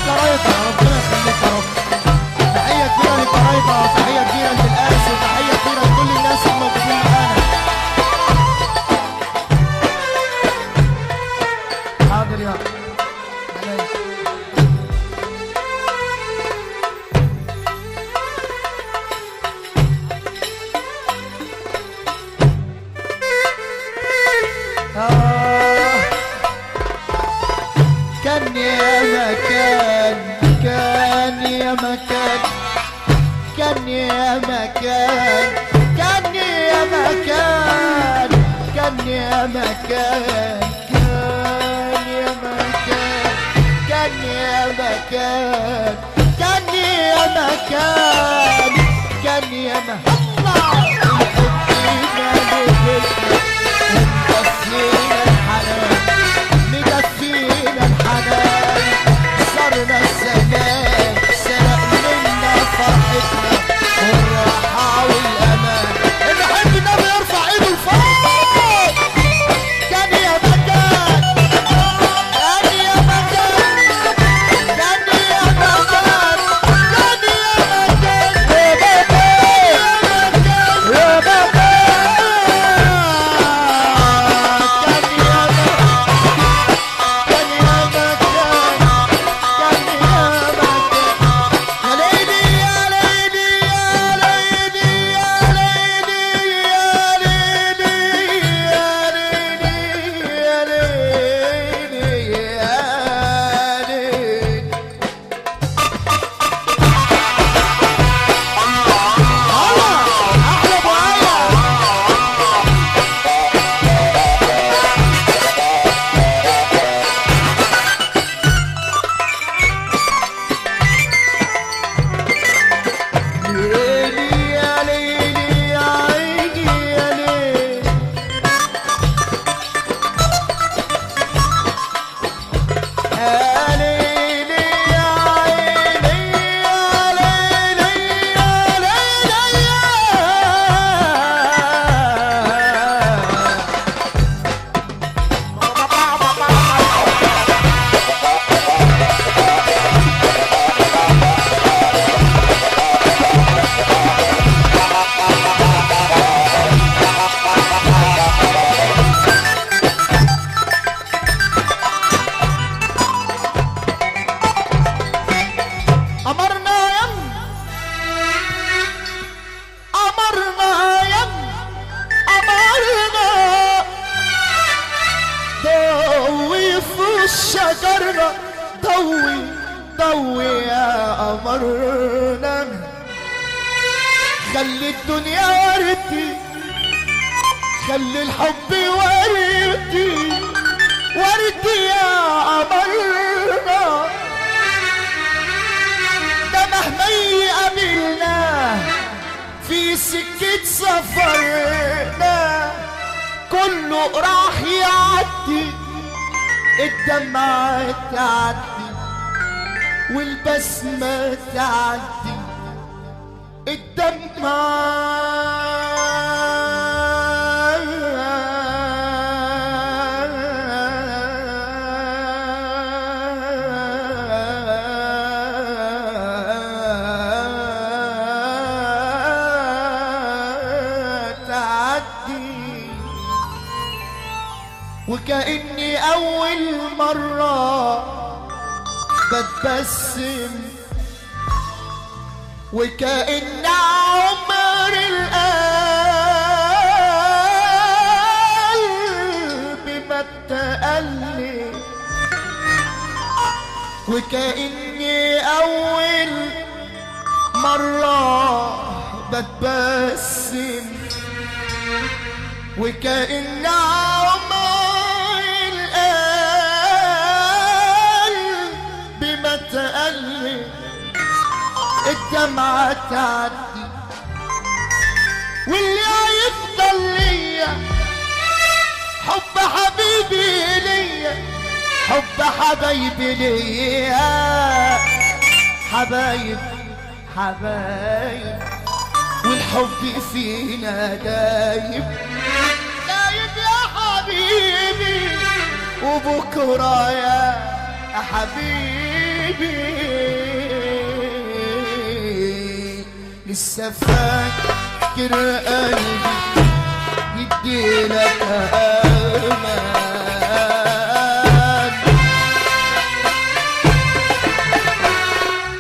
للكرايطة، ربنا يخليك يا رب. تحية كبيرة للكرايطة، وتحية كبيرة للقاس، وتحية كبيرة لكل الناس الموجودين معانا. حاضر يا كان يا مكان، كان يا مكان، كان يا مكان، كان يا مكان، كان يا مكان، كان يا مكان، كان يا مكان، كان يا مكان، كان يا مكان. مدفينا الحنان، مدفينا الحنان، صرنا الزمان سرق منا فرحتنا والراحة والأمان. اللي يحب النبي يرفع ايده لفوق. كان يا مكان، كان يا مكان، كان يا مكان، كان يا مكان، يا مكان، يا مكان. شجرنا ضوي ضوي يا قمرنا، خلي الدنيا وردي، خلي الحب وردي، وردي يا قمرنا. ده مهما يقابلنا في سكة سفرنا كله راح يعدي، الدمعة تعدي والبسمة تعدي، تعدي. وكأني أول مرة بتبسم، وكأن عمر القلب ما اتقلي، وكأني أول مرة بتبسم، وكأن عمر تقلي، الدمعة تعدي. واللي هيفضل ليا حب حبيبي ليا، حب حبايبي ليا، حبايب حبايب، والحب فينا دايب دايب يا حبيبي، وبكرة يا حبيبي لسه فاكر قلبي يديلك امان،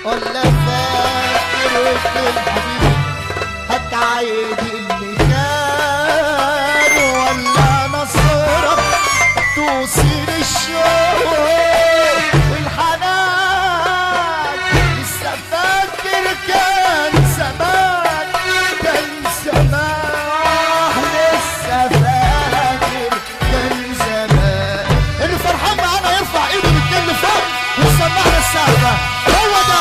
ولا فاكر حبيبي هتعيد اللي كان، ولا نصرك توصيل الشوق والحنان. لسه فاكر كان زمان، كان زمان، لسه فاكر كان زمان. اللي فرحان معانا يرفع ايده بالكل فوق ويسمعنا السقفة. هو ده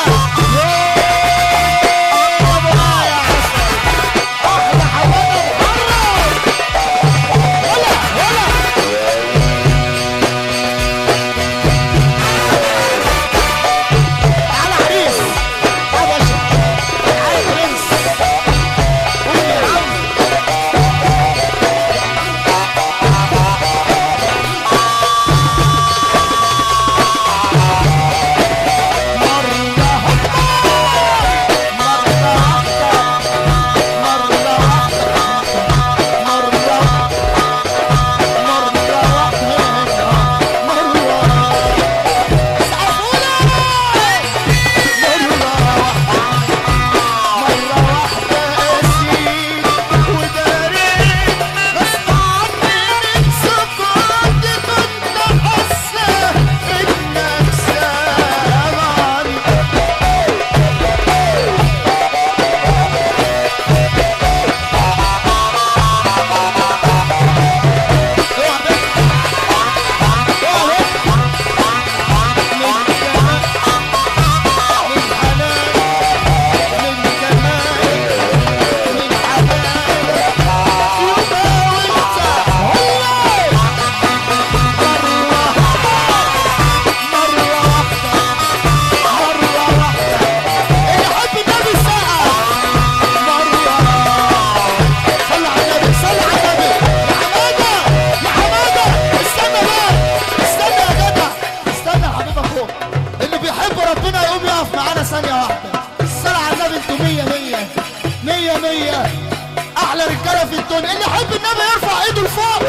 احلى رجاله في الدنيا. اللي يحب النبي يرفع ايده لفوق.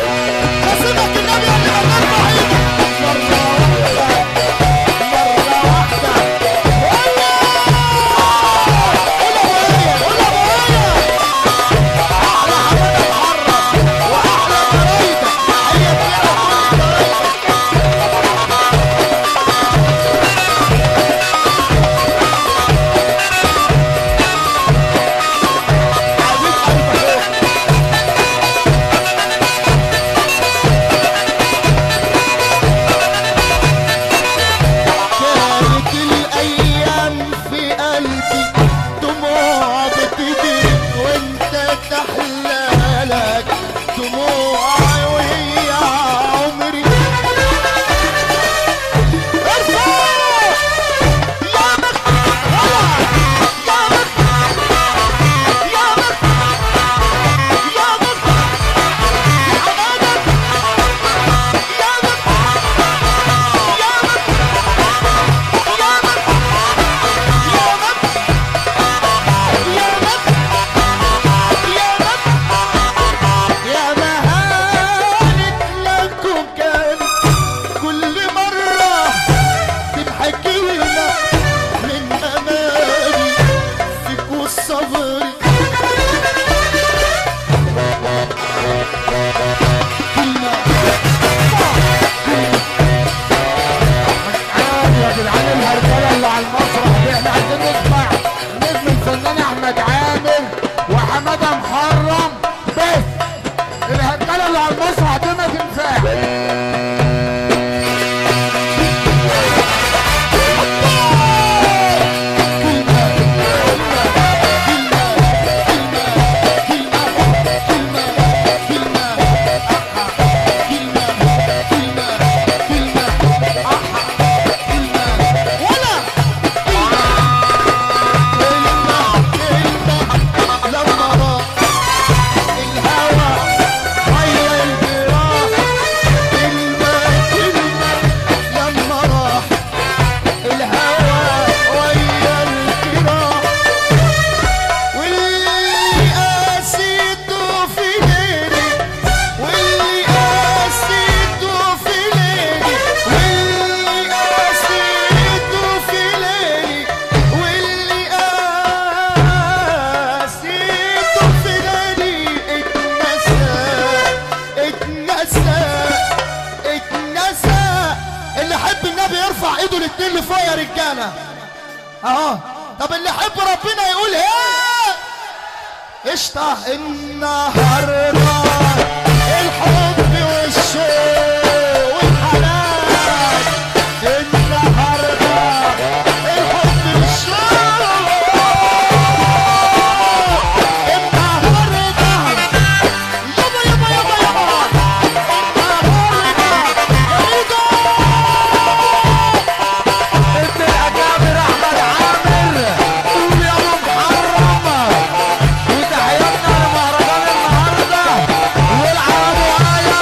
قسمك النبي اللي ما ترفع ايده مره واحده قول ابويا احلى حماده محرم واحلى قرايبك. هي اه طب اللي يحب ربنا يقول ايه؟ قشطة. النهارده الحب والشوق والحنان، النهارده الحب والشوق، النهارده يابا يابا يابا يابا، النهارده يا ابن الاكابر احمد عامر، قول يا ابو محرم. وتحياتنا لمهرجان النهارده والعرب ورايا.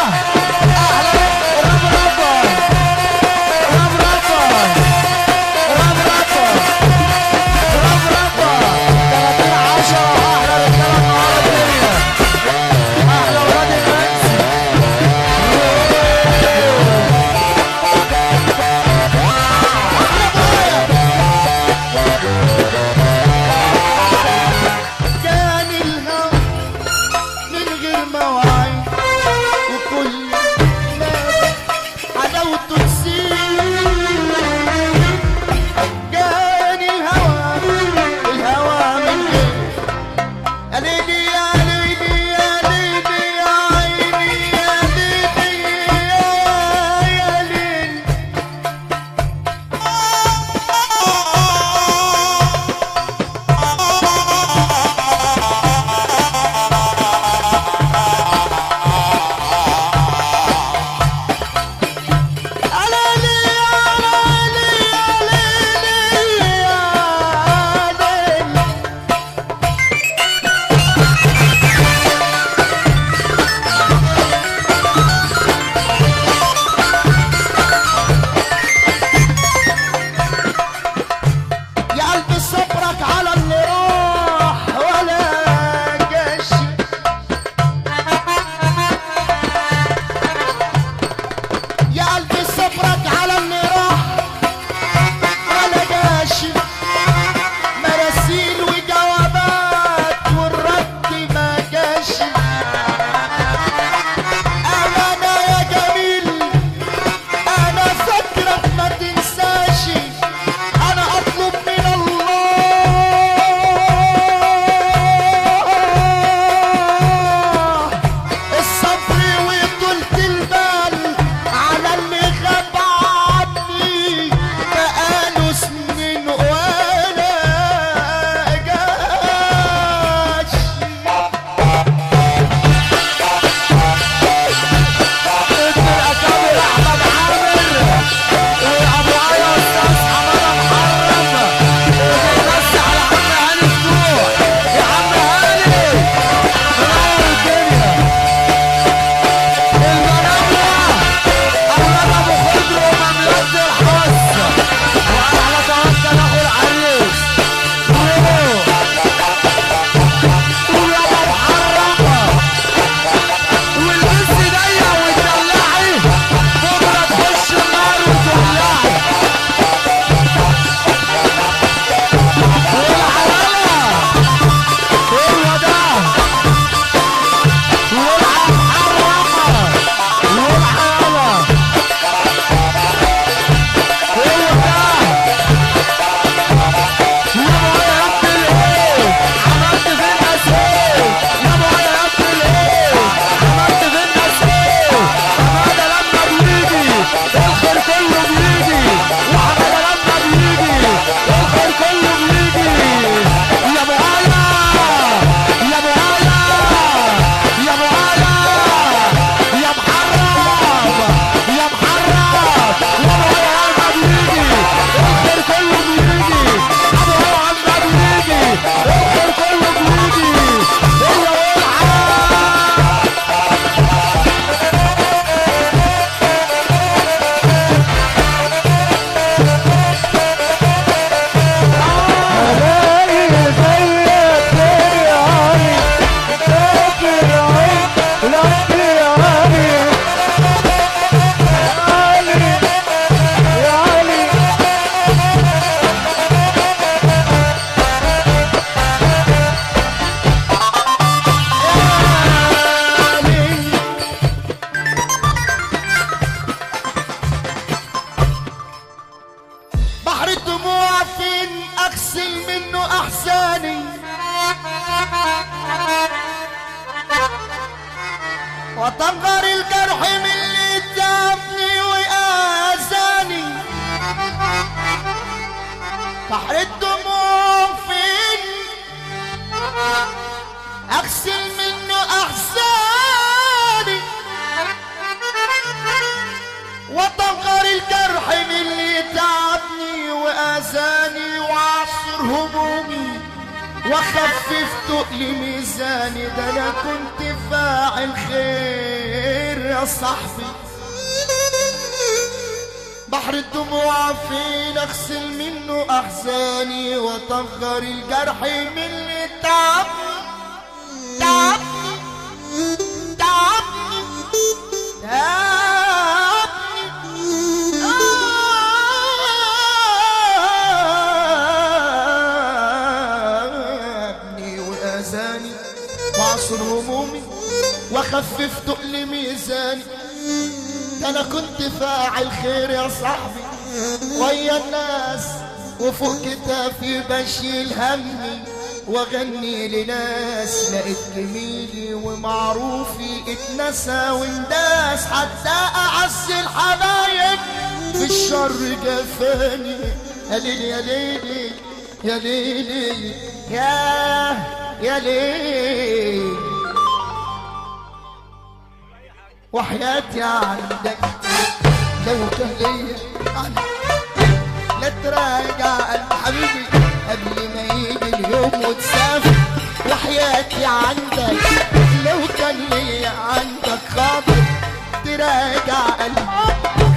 اغسل منه احزاني وطهر الجرح من اللي تعبني واذاني. بحر الدموع فين اغسل منه احزاني وطهر الجرح من اللي تعبني واذاني واعصر همومي واخفف تقل ميزاني. ده انا كنت فاعل خير يا صاحبي. بحر الدموع فين اغسل منه احزاني وطهر الجرح من اللي تعبني واذاني واعصر همومي واخفف تقل ميزاني. ده انا كنت فاعل خير يا صاحبي ويا الناس وفوق كتافي بشيل همي واغني لناس لقيت جميلي ومعروفي اتنسى وانداس. حتى اعز الحبايب في الشر جفاني. يا ليلي يا ليلي يا ليلي يا ليلي وحياتي عندك لو كان ليا لا تراجع قلب حبيبي قبل ما يجي اليوم وتسافر. وحياتي عندك لو كان ليا عندك خاطر تراجع قلبي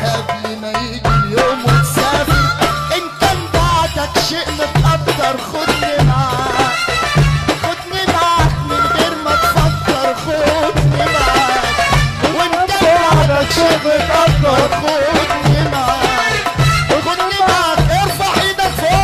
قبل ما يجي اليوم وتسافر. ان كان بعدك شيء متقدر خدني معاك من غير ما تفكر خدني معاك. وان كان بعدك شيء متقدر خدني معاك ارفع ايدك فوق.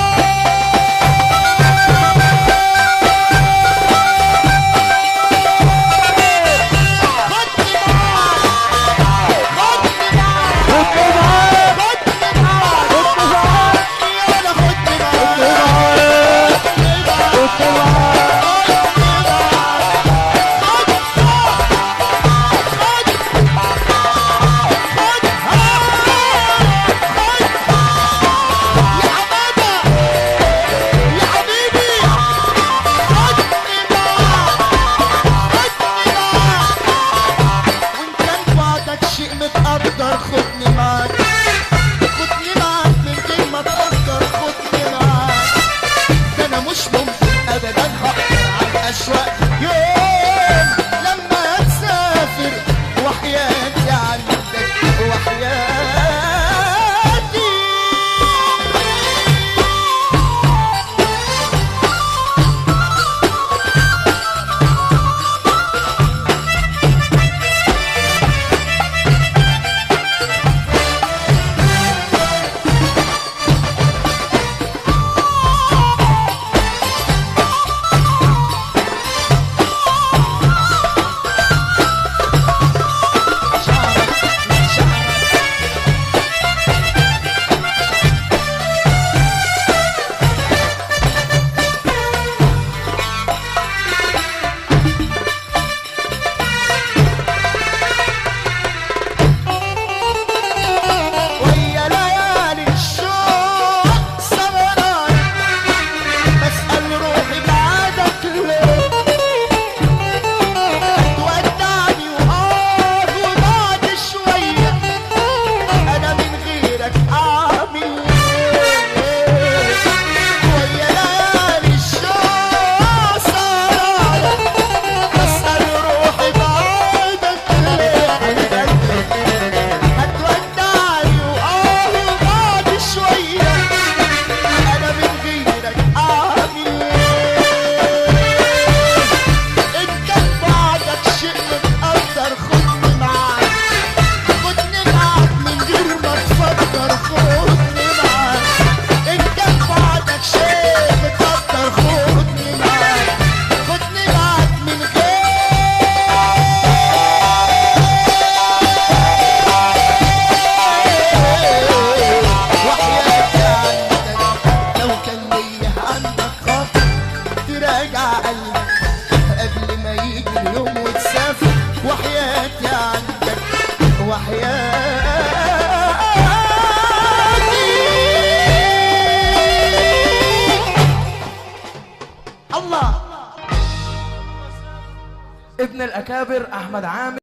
ابن الاكابر احمد عامر.